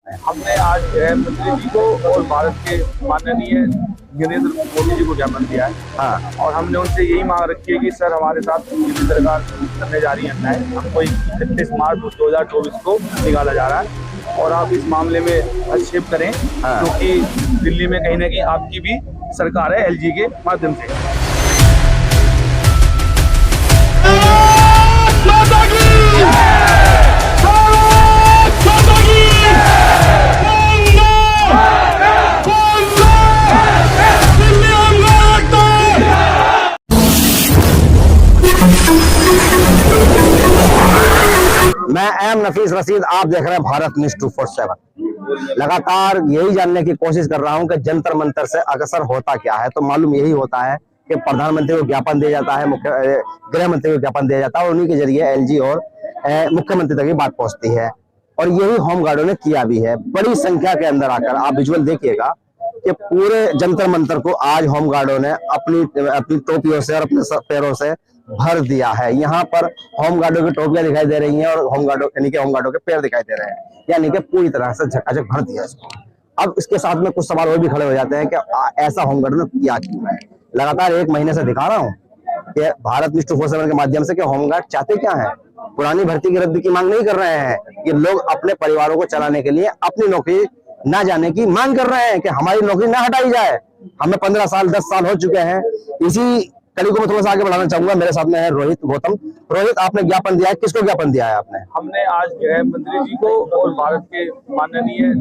हमने आज गृह मंत्री जी को और भारत के माननीय नरेंद्र मोदी जी को ज्ञापन दिया है। हाँ। और हमने उनसे यही मांग रखी है कि सर हमारे साथ दिल्ली सरकार करने जा रही है अन्याय। हमको 31 मार्च 2024 को निकाला जा रहा है और आप इस मामले में हस्तक्षेप करें, क्योंकि दिल्ली में कहीं ना कहीं आपकी भी सरकार है एलजी के माध्यम से। मैं एम नफीस रशीद, आप देख रहे हैं भारत न्यूज 247। लगातार यही जानने की कोशिश कर रहा हूं कि जंतर मंतर से अक्सर होता क्या है। तो मालूम यही होता है कि प्रधानमंत्री को ज्ञापन दिया जाता है, गृह मंत्री को ज्ञापन दिया जाता है और उन्हीं के जरिए एलजी और मुख्यमंत्री तक ये बात पहुंचती है। और यही होमगार्डों ने किया भी है। बड़ी संख्या के अंदर आकर आप विजुअल देखिएगा कि पूरे जंतर मंतर को आज होमगार्डों ने अपनी टोपियों से और अपने पैरों से भर दिया है। यहाँ पर होमगार्डों की टोपियां दिखाई दे रही हैं और होमगार्डों के पैर दिखाई दे रहे हैं, यानी कि पूरी तरह से झकाझक भर दिया इसको। अब इसके साथ में कुछ सवाल और भी खड़े हो जाते हैं कि ऐसा होमगार्डों ने किया क्यों है। लगातार 1 महीने से दिखा रहा हूँ कि भारत न्यूज 247 के माध्यम से कि होमगार्ड चाहते क्या है। पुरानी भर्ती की रद्द की मांग नहीं कर रहे हैं, ये लोग अपने परिवारों को चलाने के लिए अपनी नौकरी ना जाने की मांग कर रहे हैं कि हमारी नौकरी ना हटाई जाए। हमें 15 साल 10 साल हो चुके हैं। इसी कड़ी को मैं थोड़ा सा आगे बढ़ाना चाहूंगा। मेरे साथ में है रोहित गौतम। रोहित, आपने ज्ञापन दिया है, किसको ज्ञापन दिया है आपने? हमने आज गृह मंत्री जी को और भारत के माननीय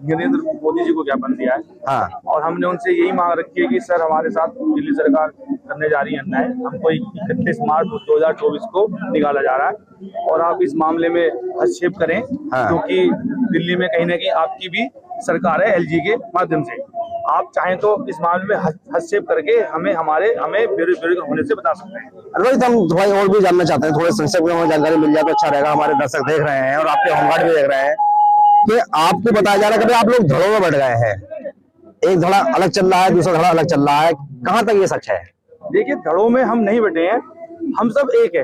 नरेंद्र मोदी जी को ज्ञापन दिया है। हाँ। और हमने उनसे यही मांग रखी है कि सर हमारे साथ दिल्ली सरकार करने जा रही है अन्याय। हमको 31 मार्च 2024 को निकाला जा रहा है और आप इस मामले में हस्तक्षेप करें, क्योंकि दिल्ली में कहीं ना कहीं आपकी भी सरकार है एलजी के माध्यम से। आप चाहें तो इस मामले में हस्तक्षेप करके हमें बेरोजगार होने से बता सकते हैं। रोहित, हम थोड़ा और भी जानना चाहते हैं, थोड़े संक्षेप में जानकारी मिल जाए तो अच्छा रहेगा। हमारे दर्शक देख रहे हैं और आपके होमगार्ड भी देख रहे हैं कि आपको बताया जा रहा है कि आप लोग धड़ों में बढ़ गए हैं। एक धड़ा अलग चल रहा है, दूसरा धड़ा अलग चल रहा है। कहाँ तक ये सच है? देखिए, धड़ों में हम नहीं बटे हैं, हम सब एक है।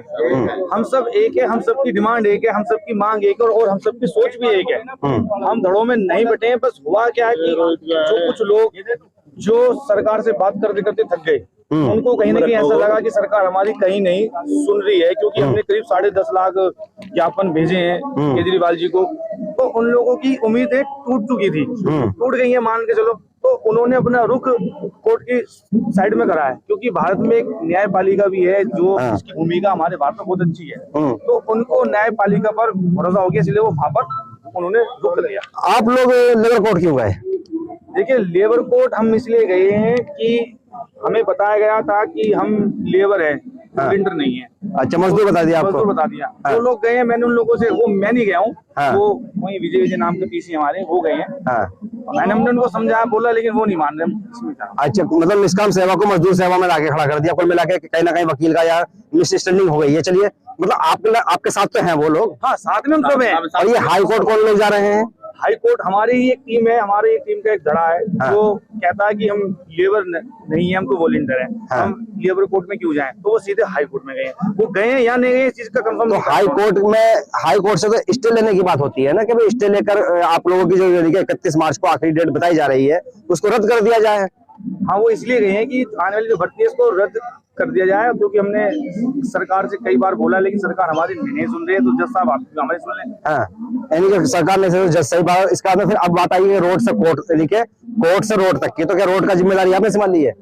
हम सब एक है, हम सबकी डिमांड एक है, हम सबकी मांग एक है और हम सबकी सोच भी एक है। हम धड़ों में नहीं बटे हैं। बस हुआ क्या है कि जो कुछ लोग जो सरकार से बात करते करते थक गए, उनको कहीं ना कहीं ऐसा लगा कि सरकार हमारी कहीं नहीं सुन रही है, क्योंकि हमने करीब 10.5 लाख ज्ञापन भेजे हैं केजरीवाल जी को। तो उन लोगों की उम्मीदें टूट चुकी थी, टूट गई है मान के चलो। तो उन्होंने अपना रुख कोर्ट की साइड में करा है, क्योंकि भारत में एक न्यायपालिका भी है जो इसकी भूमिका हमारे भारत में बहुत अच्छी है। तो उनको न्यायपालिका पर भरोसा हो गया, इसलिए वो वहां पर उन्होंने रुख लिया। आप लोग लेबर कोर्ट क्यों गए? देखिए, लेबर कोर्ट हम इसलिए गए हैं कि हमें बताया गया था कि हम लेबर है, प्रिंटर नहीं है। अच्छा, मजदूर बता दिया आपको? मजदूर बता दिया। वो लोग गए हैं, मैंने उन लोगों से, वो मैं नहीं गया हूँ, वो वही विजय नाम के पीसी हमारे वो गए हैं। मैंने उनको समझाया, बोला, लेकिन वो नहीं मान रहे। अच्छा, मतलब निष्काम सेवा को मजदूर सेवा में लाके खड़ा कर दिया। कुल मिला के कहीं ना कहीं वकील का यार मिसअंडरस्टैंडिंग हो गई है। चलिए, मतलब आपके साथ तो हैं वो लोग? हाँ, साथ में हम सब हैं। और ये हाई कोर्ट कौन लोग जा रहे हैं? हाई कोर्ट हमारी ही एक टीम है, हमारी एक टीम का एक धड़ा है जो कहता है कि हम लेबर नहीं है, हम तो वॉलंटियर हैं। हम लेबर कोर्ट में क्यों जाएं? तो वो सीधे हाई कोर्ट में गए। वो गए हैं या नहीं गए, इस चीज का कंफर्म। तो हाई कोर्ट से तो स्टे लेने की बात होती है ना, कि भाई स्टे लेकर आप लोगों की जो 31 मार्च को आखिरी डेट बताई जा रही है उसको रद्द कर दिया जाए। हाँ, वो इसलिए गए हैं कि आने वाली जो भर्ती है उसको रद्द कर दिया जाए, क्योंकि हमने सरकार से कई बार बोला, लेकिन सरकार हमारी नहीं सुन रही है। तो जज साहब आप हमारी सुन लें। हाँ, यानी कि सरकार ने जज सही बात। इसका फिर अब बात आई है रोड से कोर्ट, यानी कि कोर्ट से रोड तक की। तो क्या रोड का जिम्मेदारी आपने संभाली है?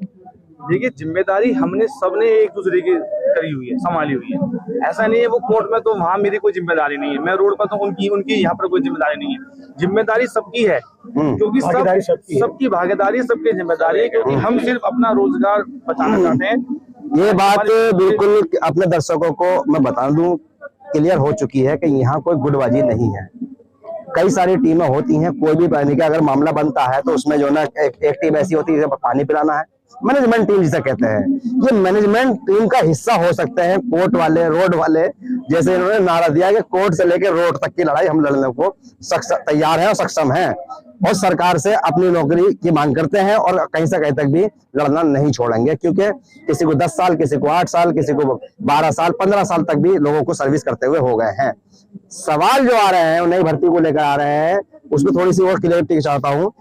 देखिए, जिम्मेदारी हमने सबने एक दूसरे की करी हुई है, संभाली हुई है। ऐसा नहीं है वो कोर्ट में तो वहां मेरी कोई जिम्मेदारी नहीं है, मैं रोड पर तो उनकी यहाँ पर कोई जिम्मेदारी नहीं है। जिम्मेदारी सबकी है, क्योंकि सबकी भागीदारी, सबकी जिम्मेदारी है, क्योंकि हम सिर्फ अपना रोजगार बचाना चाहते हैं। ये बात बिल्कुल अपने दर्शकों को मैं बता दूं, क्लियर हो चुकी है कि यहाँ कोई गुटबाजी नहीं है। कई सारी टीमें होती हैं, कोई भी पानी का अगर मामला बनता है तो उसमें जो ना एक टीम ऐसी होती है जिसे पानी पिलाना है। मैनेजमेंट टीम जिसे कहते हैं, ये मैनेजमेंट टीम का हिस्सा हो सकते हैं कोर्ट वाले, रोड वाले। जैसे इन्होंने नारा दिया कि कोर्ट से लेकर रोड तक की लड़ाई हम लड़ने को तैयार हैं और सक्षम हैं, और सरकार से अपनी नौकरी की मांग करते हैं और कहीं से कहीं तक भी लड़ना नहीं छोड़ेंगे। क्योंकि किसी को 10 साल, किसी को 8 साल, किसी को 12 साल, 15 साल तक भी लोगों को सर्विस करते हुए हो गए हैं। सवाल जो आ रहे हैं नई भर्ती को लेकर आ रहे हैं उसमें थोड़ी सी और क्लियरिटी चाहता हूँ।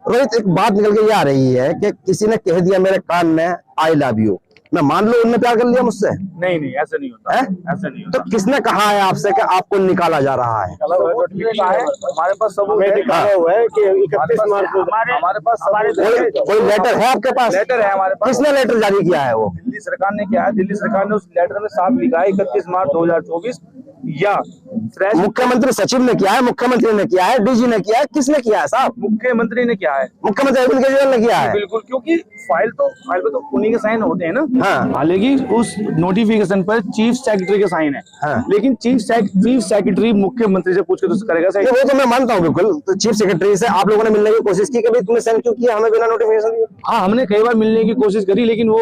रोहित, एक बात निकल के ये आ रही है कि किसी ने कह दिया मेरे कान में आई लव यू, मैं मान लो उनने प्यार कर लिया मुझसे। नहीं नहीं, ऐसा नहीं होता है? ऐसा नहीं होता। तो किसने कहा है आपसे कि आपको निकाला जा रहा है? हमारे पास सबूत है हुआ है कि 31 मार्च को हमारे पास कोई लेटर है आपके पास? लेटर है हमारे पास। किसने लेटर जारी किया है? वो दिल्ली सरकार ने किया है। दिल्ली सरकार ने उस लेटर में साफ लिखा है 31 मार्च 2024 या मुख्यमंत्री सचिव ने किया है, मुख्यमंत्री ने किया है, डीजी ने किया है, किसने किया है साहब? मुख्यमंत्री ने किया है। मुख्यमंत्री अरविंद केजरीवाल ने किया है। बिल्कुल, क्योंकि फाइल पे तो उन्हीं के साइन होते हैं ना। हाँ। हालांकि उस नोटिफिकेशन पर चीफ सेक्रेटरी के साइन है। हाँ। लेकिन चीफ सेक्रेटरी मुख्यमंत्री से पूछ के तो करेगा साइन। वो तो मैं मानता हूँ बिल्कुल। तो चीफ सेक्रेटरी से आप लोगों ने मिलने की कोशिश की कि भाई तुमने साइन क्यों किया हमें बिना नोटिफिकेशन दिए? हाँ, हमने कई बार मिलने की कोशिश करी लेकिन वो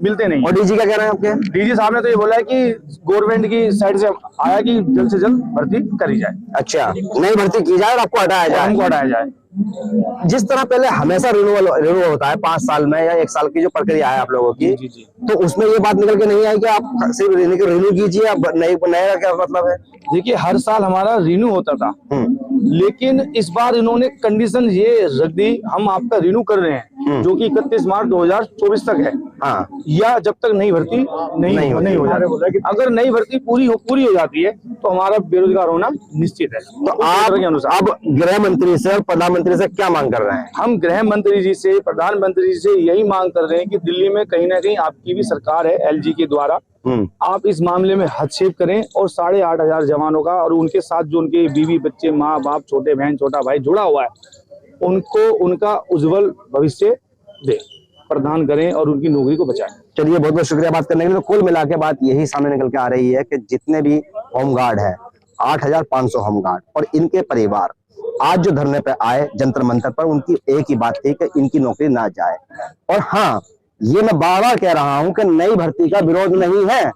मिलते नहीं। और डीजी क्या कह रहे हैं आपके? डीजी साहब ने तो ये बोला है कि गवर्नमेंट की साइड से आया कि जल्द से जल्द भर्ती करी जाए। अच्छा, नई भर्ती की जाए और आपको हटाया जाए? हमको हटाया जाए। जिस तरह पहले हमेशा रिन्यूअल होता है 5 साल में या 1 साल की जो प्रक्रिया है आप लोगों की, जी। तो उसमें ये बात निकल के नहीं आई कि आप सिर्फ रिन्यू कीजिए, अब नए का क्या मतलब है? देखिए, हर साल हमारा रिन्यू होता था, लेकिन इस बार इन्होंने कंडीशन ये रख दी, हम आपका रिन्यू कर रहे हैं जो कि 31 मार्च 2024 तक है। हाँ। या जब तक नई भर्ती नहीं हो जाती। अगर नई भर्ती पूरी हो जाती है तो हमारा बेरोजगार होना निश्चित है। तो आप अब गृह मंत्री से और प्रधानमंत्री से क्या मांग कर रहे हैं? हम गृह मंत्री जी से, प्रधानमंत्री जी से यही मांग कर रहे हैं कि दिल्ली में कहीं ना कहीं आपकी भी सरकार है एलजी के द्वारा, आप इस मामले में हस्तक्षेप करें और 8,500 जवानों का और उनके साथ जो उनके बीवी बच्चे, माँ बाप, छोटे बहन, छोटा भाई जुड़ा हुआ है, उनको उनका उज्जवल भविष्य दे प्रदान करें और उनकी नौकरी को बचाएं। चलिए, बहुत बहुत शुक्रिया बात करने के लिए। तो कुल मिला के बात यही सामने निकल के आ रही है कि जितने भी होमगार्ड है 8,500 होमगार्ड और इनके परिवार आज जो धरने पे आए जंतर मंतर पर, उनकी एक ही बात थी कि इनकी नौकरी ना जाए। और हाँ, ये मैं बार बार कह रहा हूं कि नई भर्ती का विरोध नहीं है,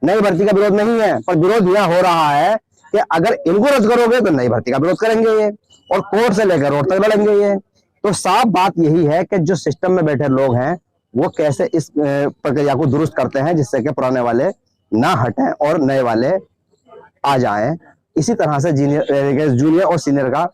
नई भर्ती का विरोध नहीं है, पर विरोध यह हो रहा है कि अगर इनको रद्द करोगे तो नई भर्ती का विरोध करेंगे ये, और कोर्ट से लेकर रोड तक लड़ेंगे ये। तो साफ बात यही है कि जो सिस्टम में बैठे लोग हैं वो कैसे इस प्रक्रिया को दुरुस्त करते हैं जिससे कि पुराने वाले ना हटें और नए वाले आ जाएं। इसी तरह से जूनियर और सीनियर का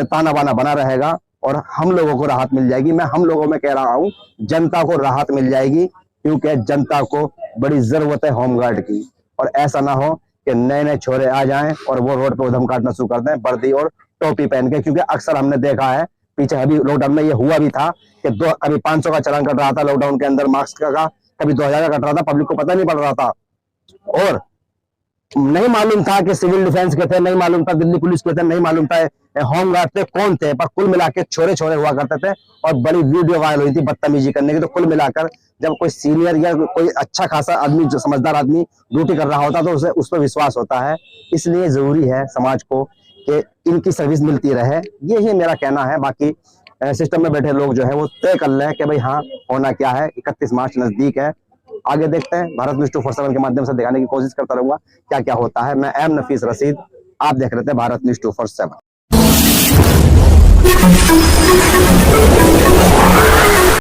ताना बाना बना रहेगा और हम लोगों को राहत मिल जाएगी। मैं हम लोगों में कह रहा हूं, जनता को राहत मिल जाएगी, क्योंकि जनता को बड़ी जरूरत है होमगार्ड की। और ऐसा ना हो कि नए नए छोरे आ जाएं और वो रोड पे उधम काटना शुरू कर दें वर्दी और टोपी पहन के। क्योंकि अक्सर हमने देखा है, पीछे अभी लॉकडाउन में ये हुआ भी था कि अभी 500 का चालान कट रहा था लॉकडाउन के अंदर मास्क का, कभी 2000 का कट रहा था, पब्लिक को पता नहीं पड़ रहा था और नहीं मालूम था कि सिविल डिफेंस के थे, नहीं मालूम था दिल्ली पुलिस के थे, नहीं मालूम था होमगार्ड थे कौन थे, पर कुल मिलाकर छोरे छोरे हुआ करते थे और बड़ी वीडियो वायरल हुई थी बदतमीजी करने की। तो कुल मिलाकर जब कोई सीनियर या कोई अच्छा खासा आदमी, जो समझदार आदमी ड्यूटी कर रहा होता तो उसे उस पर विश्वास होता है। इसलिए जरूरी है समाज को कि इनकी सर्विस मिलती रहे, यही मेरा कहना है। बाकी सिस्टम में बैठे लोग जो है वो तय कर लें कि भाई हाँ होना क्या है। 31 मार्च नजदीक है, आगे देखते हैं। भारत न्यूज़ 247 के माध्यम से दिखाने की कोशिश करता रहूंगा क्या क्या होता है। मैं एम नफीस रशीद, आप देख रहे थे भारत न्यूज़ 247।